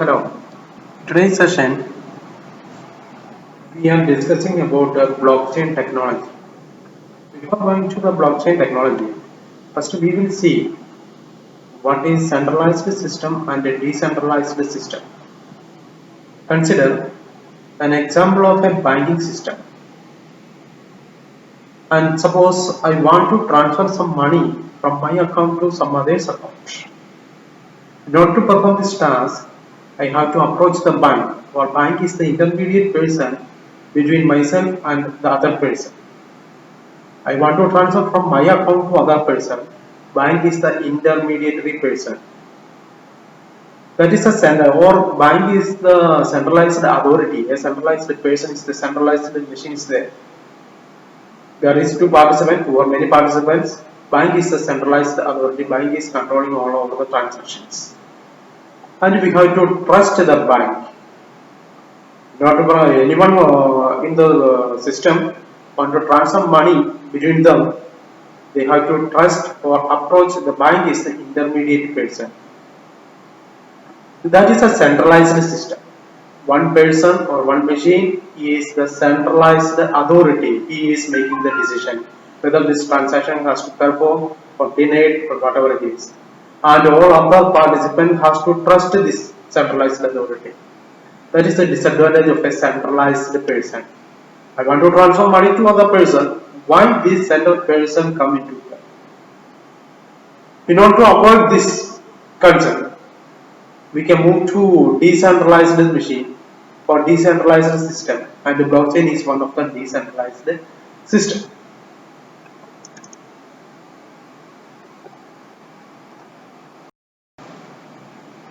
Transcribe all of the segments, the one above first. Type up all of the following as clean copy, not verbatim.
Hello. Today's session we are discussing about blockchain technology. Before going to the blockchain technology, first we will see what is centralized system and a decentralized system. Consider an example of a banking system. And suppose I want to transfer some money from my account to some other's account. In order to perform this task, I have to approach the bank, or bank is the intermediate person between myself and the other person. I want to transfer from my account to other person. Bank is the intermediary person. That is a center, or bank is the centralized authority. A centralized person is the centralized machine is there. There is two participants or many participants. Bank is the centralized authority. Bank is controlling all over the transactions. And we have to trust the bank. Not anyone in the system want to transfer money between them. They have to trust or approach the bank is the intermediate person. That is a centralized system. One person or one machine is the centralized authority. He is making the decision whether this transaction has to perform or denied or whatever it is. And all other participants has to trust this centralized authority. That is the disadvantage of a centralized person. I want to transfer money to other person. Why this central person come into play? In order to avoid this concern, we can move to decentralized machine or decentralized system, and the blockchain is one of the decentralized system.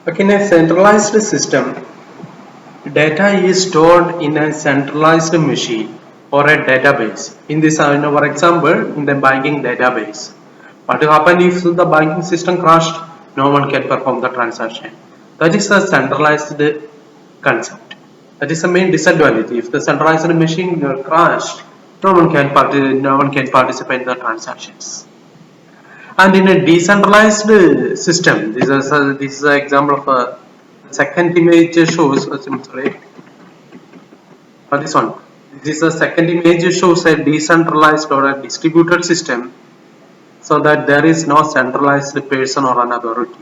Okay, in a centralized system, data is stored in a centralized machine or a database. In this, in our example, in the banking database. What will happen if the banking system crashed? No one can perform the transaction. That is the centralized concept. That is the main disadvantage. If the centralized machine crashed, no one can participate in the transactions. And in a decentralized system, this is an example of a second image shows. Sorry, for this one. This is the second image shows a decentralized or a distributed system, so that there is no centralized person or an authority.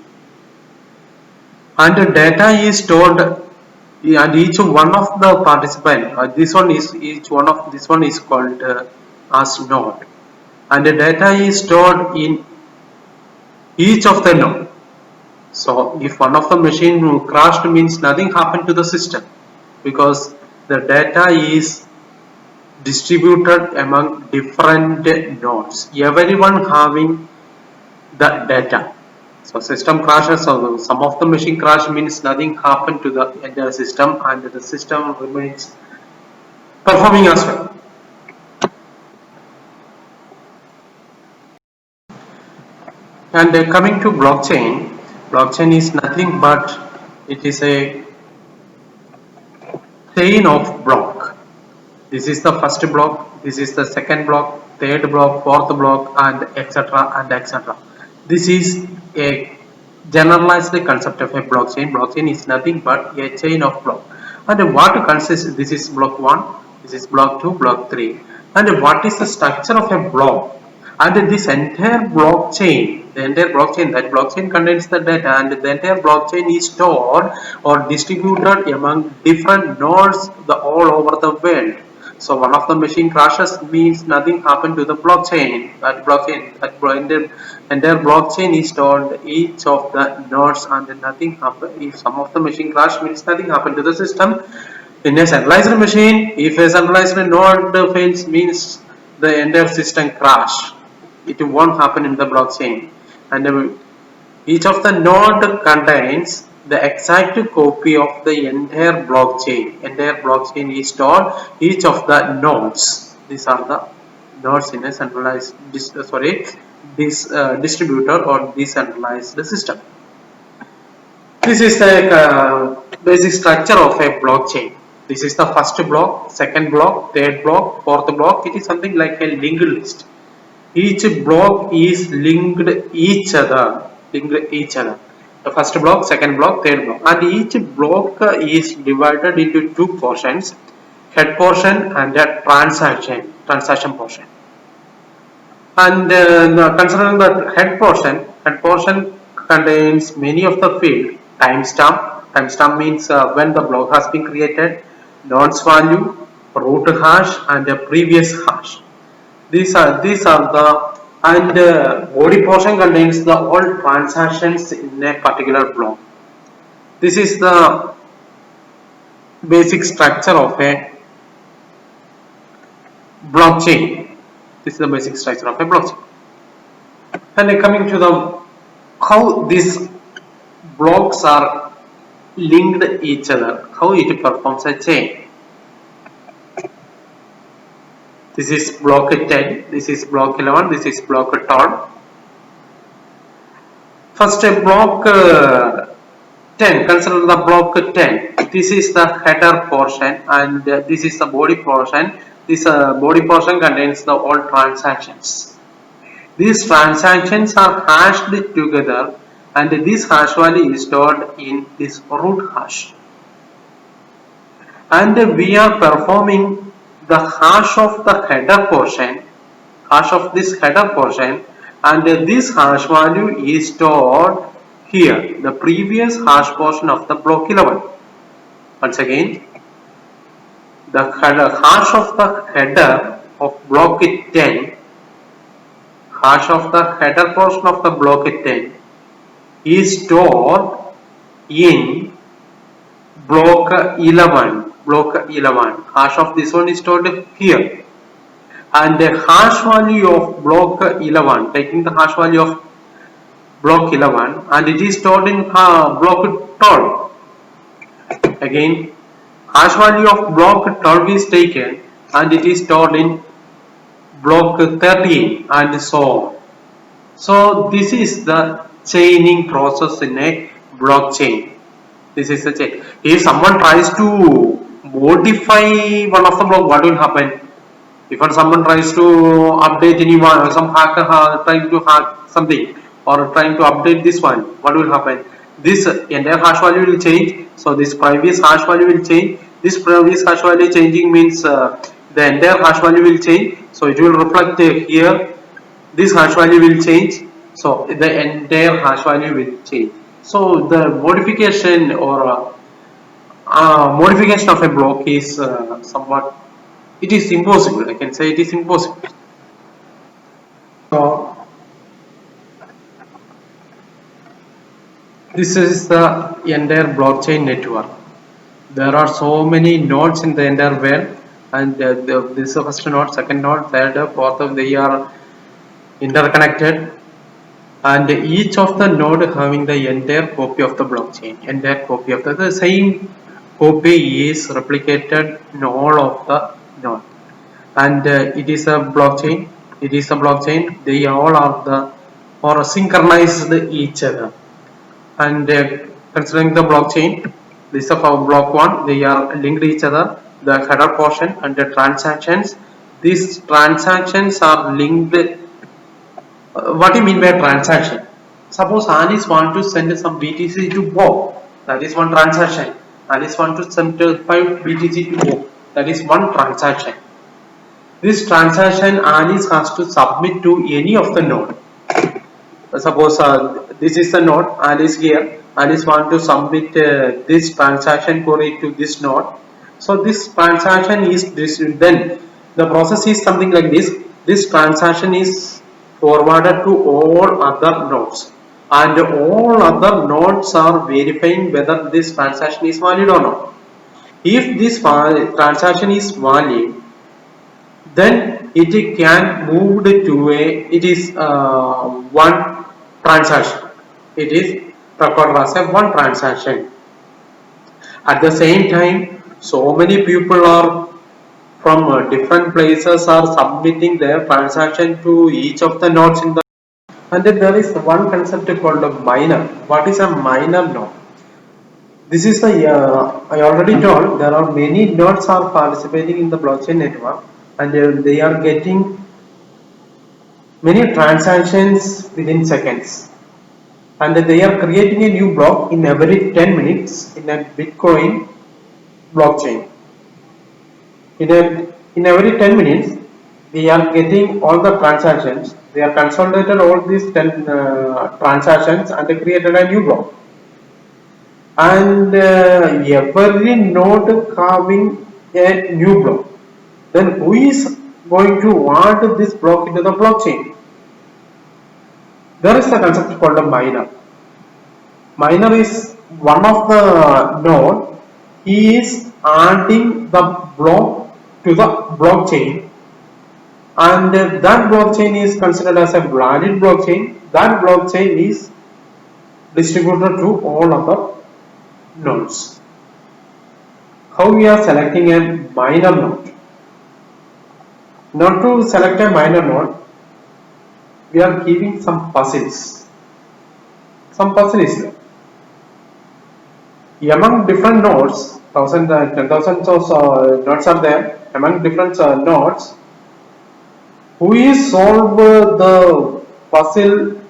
And the data is stored, and each one of the participant. This one is called as node, and the data is stored in each of the node. So if one of the machine crashed, means nothing happened to the system, because the data is distributed among different nodes, everyone having the data. So system crashes, so some of the machine crash means nothing happened to the entire system, and the system remains performing as well. And coming to blockchain, blockchain is nothing but it is a chain of block. This is the first block, this is the second block, third block, fourth block, and etc. and etc. This is a generalized concept of a blockchain. Blockchain is nothing but a chain of block. And what consists? This is block 1, this is block 2, block 3. And what is the structure of a block? And this entire blockchain, that blockchain contains the data, and the entire blockchain is stored or distributed among different nodes all over the world. So one of the machine crashes means nothing happened to the blockchain. That entire blockchain is stored each of the nodes, and nothing happened. If some of the machine crash, means nothing happened to the system. In a centralized machine, if a centralized node fails, means the entire system crash. It won't happen in the blockchain. And each of the node contains the exact copy of the entire blockchain. Entire blockchain is stored each of the nodes. These are the nodes in a centralized distributed or decentralized system. This is the basic structure of a blockchain. This is the first block, second block, third block, fourth block. It is something like a linked list. Each block is linked each other. The first block, second block, third block, and each block is divided into two portions: head portion and a transaction portion. And considering the head portion contains many of the field: timestamp. Timestamp means when the block has been created, nodes value, root hash, and the previous hash. These are the, and body portion contains the all transactions in a particular block. This is the basic structure of a blockchain. This is the basic structure of a blockchain. And coming to the how these blocks are linked each other, how it performs a chain. This is block 10, this is block 11, this is block 12. First block 10, consider the block 10. This is the header portion and this is the body portion. This body portion contains the all transactions. These transactions are hashed together and this hash value is stored in this root hash. And we are performing the hash of the header portion, hash of this header portion, and this hash value is stored here, the previous hash portion of the block 11. Once again, the hash of the header of block 10, hash of the header portion of the block 10 is stored in block 11. Block 11, hash of this one is stored here, and the hash value of block 11, taking the hash value of block 11 and it is stored in block 12. Again, hash value of block 12 is taken and it is stored in block 13 and so on. So this is the chaining process in a blockchain. This is the chain. If someone tries to modify one of the block, what will happen? If someone tries to update anyone, some hacker trying to hack something or trying to update this one, what will happen? This entire hash value will change. So this previous hash value will change. This previous hash value changing means the entire hash value will change. So it will reflect here. This hash value will change. So the entire hash value will change. So the modification or modification of a block is somewhat, it is impossible. I can say it is impossible. So this is the entire blockchain network. There are so many nodes in the entire web, and this is the first node, second node, third, fourth. They are interconnected, and each of the node having the entire copy of the blockchain, entire copy of the same copy is replicated in all of the node, and it is a blockchain. It is a blockchain. They all are the or synchronized each other. And considering the blockchain, this is our block 1. They are linked each other. The header portion and the transactions. These transactions are linked. What do you mean by transaction? Suppose Alice want to send some BTC to Bob. That is one transaction. Alice want to send 5 BTC to Bob. That is one transaction. This transaction Alice has to submit to any of the node. Suppose this is the node, Alice here. Alice want to submit this transaction query to this node. So this transaction is this. Then the process is something like this. This transaction is forwarded to all other nodes, and all other nodes are verifying whether this transaction is valid or not. If this transaction is valid, then it can move to a, it is one transaction. It is recorded as a one transaction. At the same time, so many people are from different places are submitting their transaction to each of the nodes in the, and then there is one concept called a miner. What is a miner node? This is the I already told there are many nodes are participating in the blockchain network, and they are getting many transactions within seconds. and they are creating a new block in every 10 minutes in a Bitcoin blockchain. In every 10 minutes, we are getting all the transactions. They are consolidated all these 10 transactions and they created a new block. And every node having a new block. Then who is going to add this block into the blockchain? There is a concept called a miner. Miner is one of the node. He is adding the block to the blockchain, and that blockchain is considered as a valid blockchain. That blockchain is distributed to all other nodes. How we are selecting a miner node? Not to select a miner node, we are giving some puzzles. Some puzzle is there. Among different nodes, 10,000 nodes are there. Among different nodes, who is solve the puzzle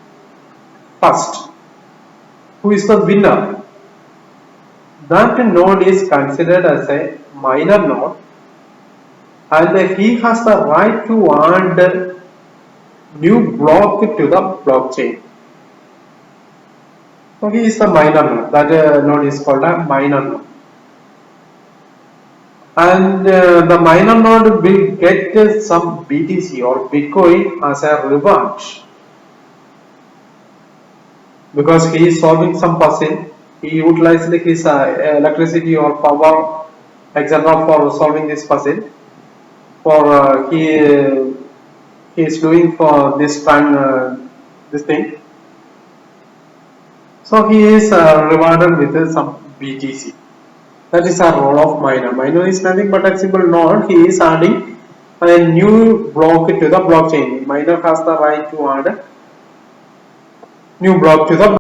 first? Who is the winner? That node is considered as a miner node, and he has the right to add new block to the blockchain. So he is the miner node. That node is called a miner node. And the miner node will get some BTC or Bitcoin as a reward because he is solving some puzzle. He utilized his electricity or power, etc., for solving this puzzle. For he is doing for this time this thing. So he is rewarded with some BTC. That is our role of miner. Miner is nothing but a simple node. He is adding a new block to the blockchain. Miner has the right to add new block to the.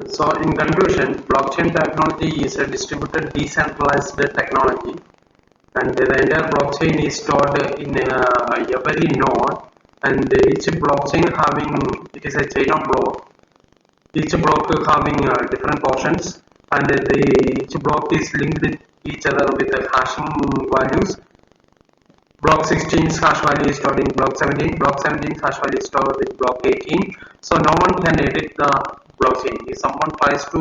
So in conclusion, blockchain technology is a distributed decentralized technology, and the entire blockchain is stored in every node, and each blockchain having, it is a chain of block, each block having different portions, and each block is linked with each other with hashing values. Block 16's hash value is stored in block 17, block 17's hash value is stored with block 18. So no one can edit the blockchain. If someone tries to,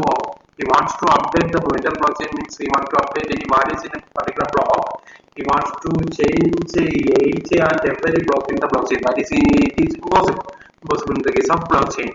he wants to update the entire blockchain, means he wants to update any values in a particular block, he wants to change each and every block in the blockchain, but it is impossible in the case of blockchain.